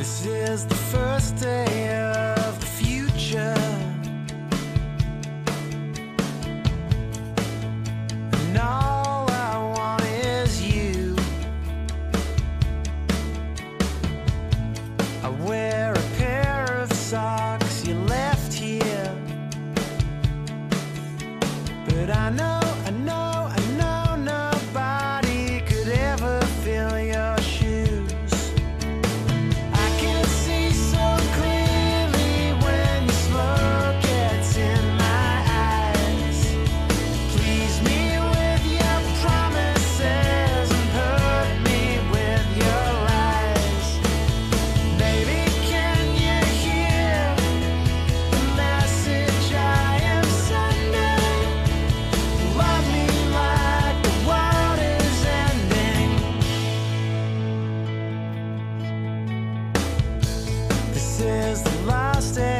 This is the first day of the future, and all I want is you. I wear a pair of socks you left here, but I know nobody could ever fill your shoes. I can see so clearly when your smoke gets in my eyes. Please me with your promises and hurt me with your lies. Baby, can you hear the message I am sending? Love me like the world is ending. This is the last day